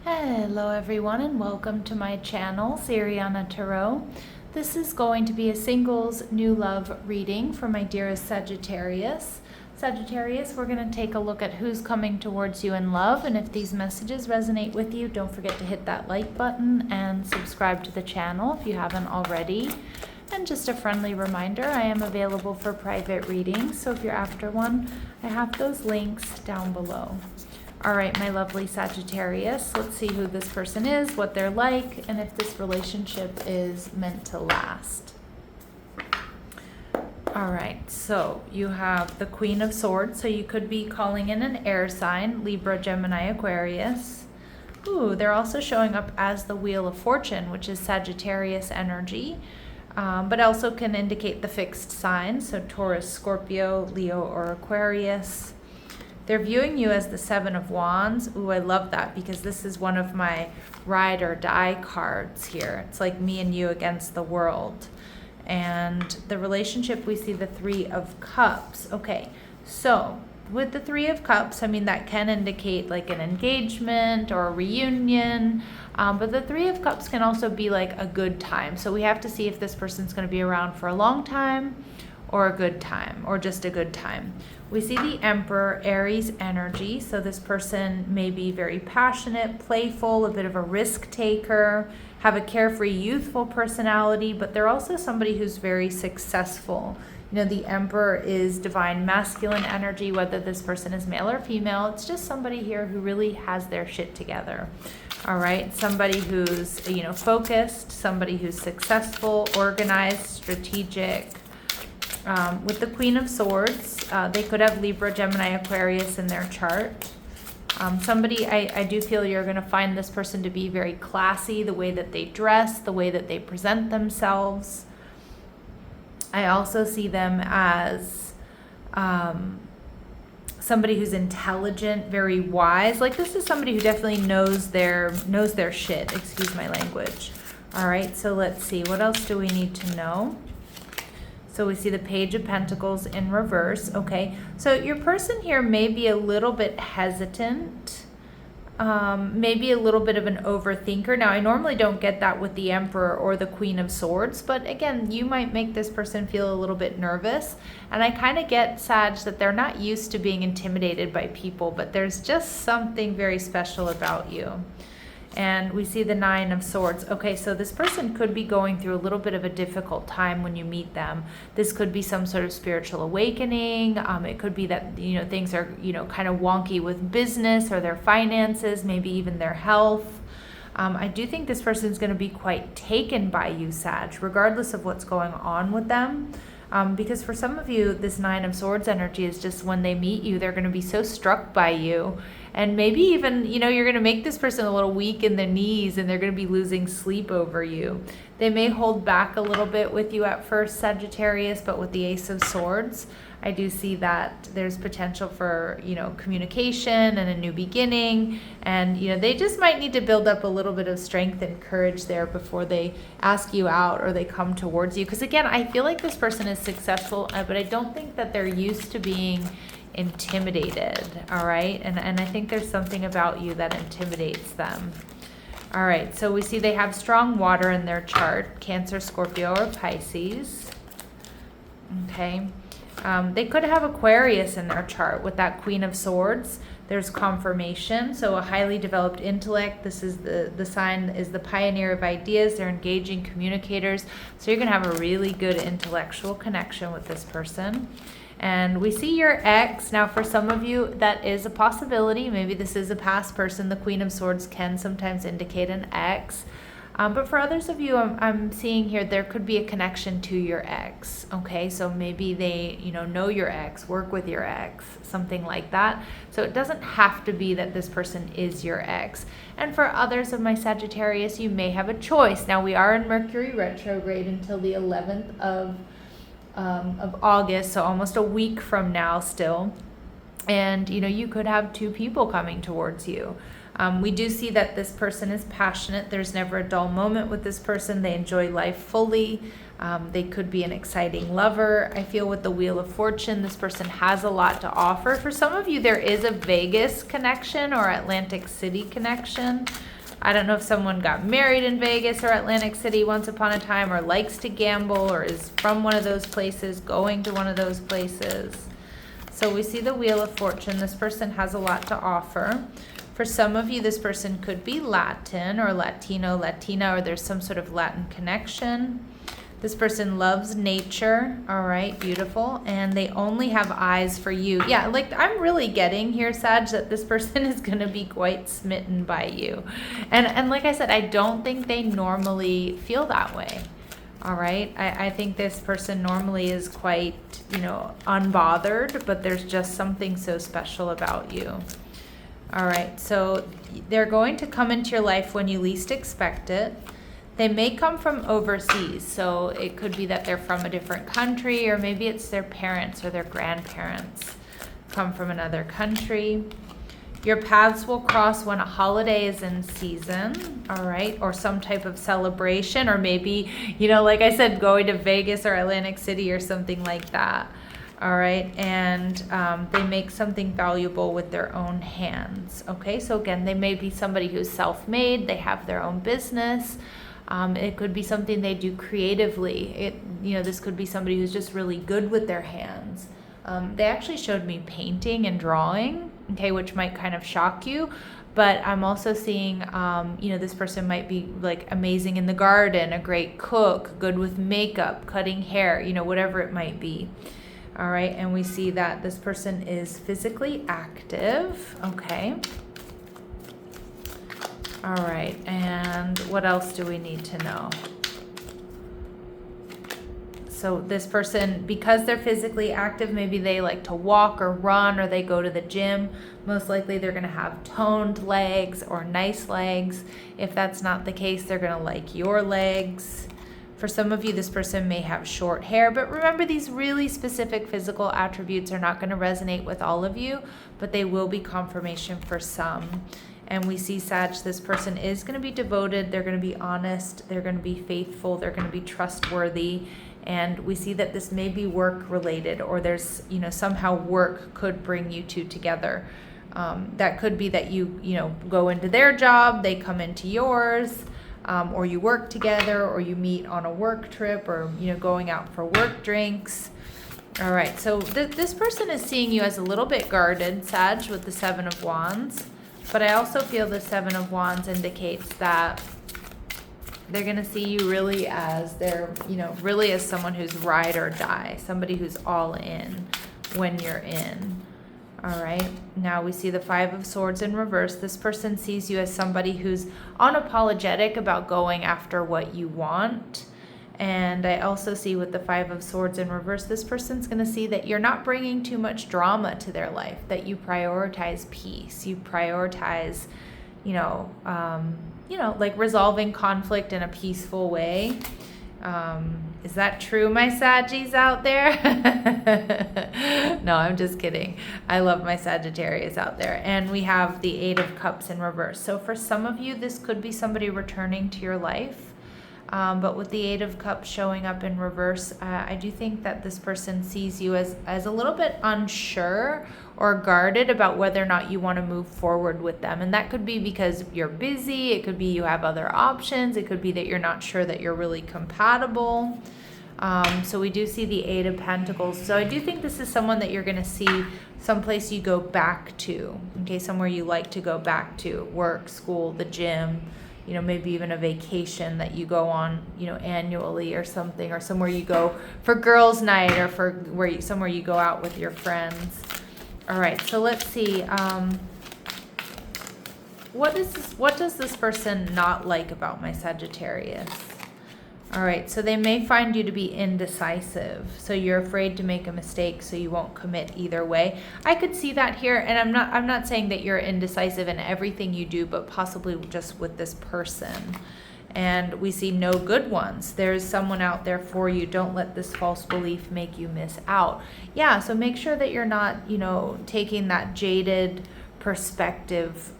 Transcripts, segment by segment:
Hello everyone and welcome to my channel, Siriana Tarot. This is going to be a singles new love reading for my dearest Sagittarius. Sagittarius, we're going to take a look at who's coming towards you in love, and if these messages resonate with you, don't forget to hit that like button and subscribe to the channel if you haven't already. And just a friendly reminder, I am available for private readings, so if you're after one, I have those links down below. All right, my lovely Sagittarius, let's see who this person is, what they're like, and if this relationship is meant to last. All right, so you have the Queen of Swords, so you could be calling in an air sign, Libra, Gemini, Aquarius. Ooh, they're also showing up as the Wheel of Fortune, which is Sagittarius energy, but also can indicate the fixed signs, so Taurus, Scorpio, Leo, or Aquarius. They're viewing you as the Seven of Wands. Ooh, I love that because this is one of my ride or die cards here. It's like me and you against the world. And the relationship, we see the Three of Cups. Okay, so with the Three of Cups, I mean, that can indicate like an engagement or a reunion. But the Three of Cups can also be like a good time. So we have to see if this person's going to be around for a long time or a good time, or just a good time. We see the Emperor, Aries energy, so this person may be very passionate, playful, a bit of a risk taker, have a carefree, youthful personality, but they're also somebody who's very successful. You know, the Emperor is divine masculine energy, whether this person is male or female. It's just somebody here who really has their shit together. All right, somebody who's, you know, focused, somebody who's successful, organized, strategic. With the Queen of Swords, they could have Libra, Gemini, Aquarius in their chart. Somebody, I do feel you're going to find this person to be very classy, the way that they dress, the way that they present themselves. I also see them as somebody who's intelligent, very wise. Like, this is somebody who definitely knows their shit, excuse my language. All right, so let's see. What else do we need to know? So we see the Page of Pentacles in reverse. Okay, so your person here may be a little bit hesitant, maybe a little bit of an overthinker. Now, I normally don't get that with the Emperor or the Queen of Swords, but again, you might make this person feel a little bit nervous. And I kind of get, Sag, that they're not used to being intimidated by people, but there's just something very special about you. And we see the Nine of Swords. Okay, so this person could be going through a little bit of a difficult time when you meet them. This could be some sort of spiritual awakening. It could be that, you know, things are, you know, kind of wonky with business or their finances, maybe even their health. I do think this person is going to be quite taken by you, Sag, regardless of what's going on with them. Because for some of you, this Nine of Swords energy is just when they meet you, they're going to be so struck by you. And maybe even, you know, you're going to make this person a little weak in the knees and they're going to be losing sleep over you. They may hold back a little bit with you at first, Sagittarius, but with the Ace of Swords, I do see that there's potential for, you know, communication and a new beginning. And, you know, they just might need to build up a little bit of strength and courage there before they ask you out or they come towards you. Because again, I feel like this person is successful, but I don't think that they're used to being intimidated. All right, and I think there's something about you that intimidates them. All right, so we see they have strong water in their chart, Cancer, Scorpio, or Pisces. Okay, they could have Aquarius in their chart with that Queen of Swords. There's confirmation, so a highly developed intellect. This is the sign is the pioneer of ideas. They're engaging communicators, so you're gonna have a really good intellectual connection with this person. And we see your ex. Now, for some of you, that is a possibility. Maybe this is a past person. The Queen of Swords can sometimes indicate an ex. But for others of you, I'm seeing here there could be a connection to your ex. Okay, so maybe they, you know your ex, work with your ex, something like that. So it doesn't have to be that this person is your ex. And for others of my Sagittarius, you may have a choice. Now, we are in Mercury retrograde until the 11th of August, so almost a week from now still. And, you know, you could have two people coming towards you. We do see that this person is passionate. There's never a dull moment with this person. They enjoy life fully. They could be an exciting lover. I feel with the Wheel of Fortune, this person has a lot to offer. For some of you, there is a Vegas connection or Atlantic City connection. I don't know if someone got married in Vegas or Atlantic City once upon a time, or likes to gamble, or is from one of those places, going to one of those places. So we see the Wheel of Fortune. This person has a lot to offer. For some of you, this person could be Latin or Latino, Latina, or there's some sort of Latin connection. This person loves nature. All right, beautiful. And they only have eyes for you. Yeah, like I'm really getting here, Sag, that this person is going to be quite smitten by you. And like I said, I don't think they normally feel that way. All right, I think this person normally is quite, unbothered, but there's just something so special about you. All right, so they're going to come into your life when you least expect it. They may come from overseas, so it could be that they're from a different country, or maybe it's their parents or their grandparents come from another country. Your paths will cross when a holiday is in season, all right, or some type of celebration, or maybe, like I said, going to Vegas or Atlantic City or something like that, all right, and they make something valuable with their own hands, okay? So again, they may be somebody who's self-made, they have their own business. It could be something they do creatively. This could be somebody who's just really good with their hands. They actually showed me painting and drawing, okay, which might kind of shock you. But I'm also seeing, this person might be like amazing in the garden, a great cook, good with makeup, cutting hair, whatever it might be. All right, and we see that this person is physically active, okay. All right, and what else do we need to know? So this person, because they're physically active, maybe they like to walk or run, or they go to the gym. Most likely they're going to have toned legs or nice legs. If that's not the case, they're going to like your legs. For some of you, this person may have short hair, but remember, these really specific physical attributes are not going to resonate with all of you, but they will be confirmation for some. And we see, Sag, this person is going to be devoted, they're going to be honest, they're going to be faithful, they're going to be trustworthy. And we see that this may be work related, or there's, somehow work could bring you two together. That could be that you go into their job, they come into yours, or you work together, or you meet on a work trip, or, going out for work drinks. All right, so this person is seeing you as a little bit guarded, Sag, with the Seven of Wands. But I also feel the Seven of Wands indicates that they're going to see you really as really as someone who's ride or die, somebody who's all in when you're in. All right. Now we see the Five of Swords in reverse. This person sees you as somebody who's unapologetic about going after what you want. And I also see with the Five of Swords in reverse, this person's going to see that you're not bringing too much drama to their life, that you prioritize peace, you prioritize, like resolving conflict in a peaceful way. Is that true, my Saggies out there? No, I'm just kidding. I love my Sagittarius out there. And we have the Eight of Cups in reverse. So for some of you, this could be somebody returning to your life. But with the Eight of Cups showing up in reverse, I do think that this person sees you as a little bit unsure or guarded about whether or not you want to move forward with them. And that could be because you're busy. It could be you have other options. It could be that you're not sure that you're really compatible. So we do see the Eight of Pentacles. So I do think this is someone that you're going to see someplace you go back to, okay, somewhere you like to go back to, work, school, the gym, maybe even a vacation that you go on, annually or something, or somewhere you go for girls' night, or for somewhere you go out with your friends. All right, so let's see. What does this person not like about my Sagittarius? All right, so they may find you to be indecisive. So you're afraid to make a mistake, so you won't commit either way. I could see that here, and I'm not saying that you're indecisive in everything you do, but possibly just with this person. And we see no good ones. There's someone out there for you. Don't let this false belief make you miss out. Yeah, so make sure that you're not, taking that jaded perspective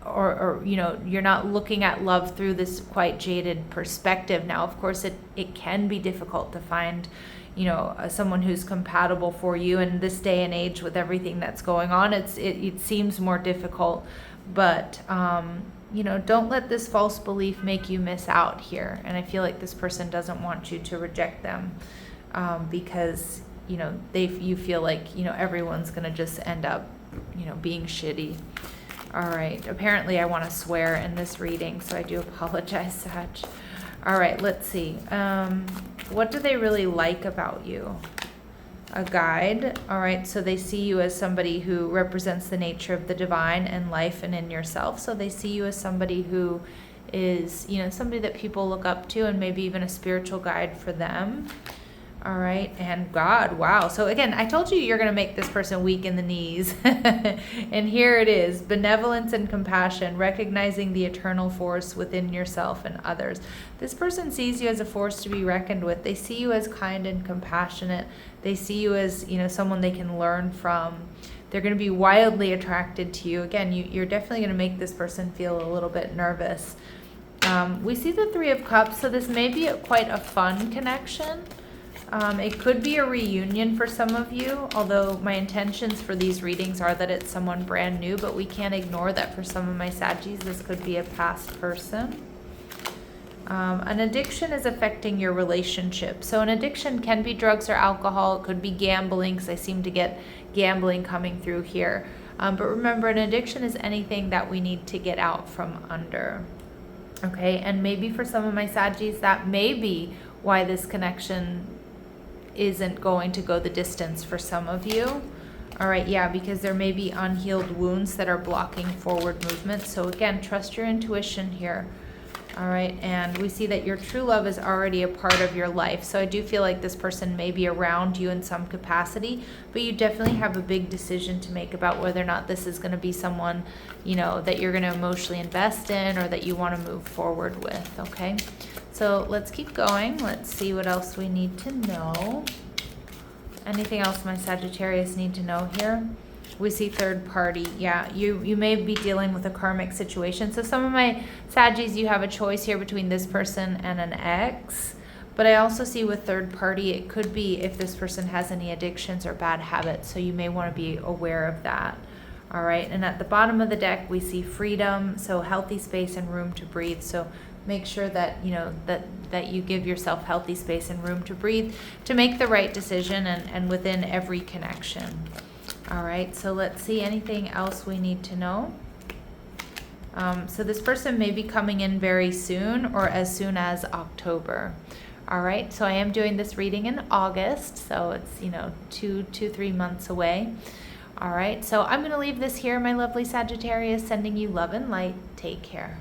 or you know, you're not looking at love through this quite jaded perspective. Now, of course, it can be difficult to find, you know, someone who's compatible for you in this day and age with everything that's going on. It seems more difficult, but you know, don't let this false belief make you miss out here. And I feel like this person doesn't want you to reject them, because, you know, you feel like, you know, everyone's gonna just end up, you know, being shitty. All right, apparently I want to swear in this reading, so I do apologize, Sag. All right, let's see. What do they really like about you? A guide. All right, so they see you as somebody who represents the nature of the divine and life and in yourself. So they see you as somebody who is, you know, somebody that people look up to, and maybe even a spiritual guide for them. All right, and God, wow. So again, I told you you're going to make this person weak in the knees. And here it is, benevolence and compassion, recognizing the eternal force within yourself and others. This person sees you as a force to be reckoned with. They see you as kind and compassionate. They see you as, you know, someone they can learn from. They're going to be wildly attracted to you. Again, you're definitely going to make this person feel a little bit nervous. We see the Three of Cups, so this may be quite a fun connection. It could be a reunion for some of you, although my intentions for these readings are that it's someone brand new, but we can't ignore that for some of my Saggies, this could be a past person. An addiction is affecting your relationship. So an addiction can be drugs or alcohol. It could be gambling, because I seem to get gambling coming through here. But remember, an addiction is anything that we need to get out from under. Okay, and maybe for some of my Saggies, that may be why this connection isn't going to go the distance for some of you. All right, yeah, because there may be unhealed wounds that are blocking forward movement. So again, trust your intuition here. All right, and we see that your true love is already a part of your life. So I do feel like this person may be around you in some capacity, but you definitely have a big decision to make about whether or not this is going to be someone, you know, that you're going to emotionally invest in or that you want to move forward with, okay? So let's keep going. Let's see what else we need to know. Anything else my Sagittarius need to know here? We see third party. Yeah, you may be dealing with a karmic situation. So some of my Saggies, you have a choice here between this person and an ex. But I also see with third party, it could be if this person has any addictions or bad habits. So you may want to be aware of that. All right, and at the bottom of the deck, we see freedom. So healthy space and room to breathe. So make sure that, you know, that you give yourself healthy space and room to breathe to make the right decision and within every connection. All right, so let's see, anything else we need to know? So this person may be coming in very soon or as soon as October. All right, so I am doing this reading in August, so it's, you know, 3 months away. All right, so I'm going to leave this here, my lovely Sagittarius, sending you love and light. Take care.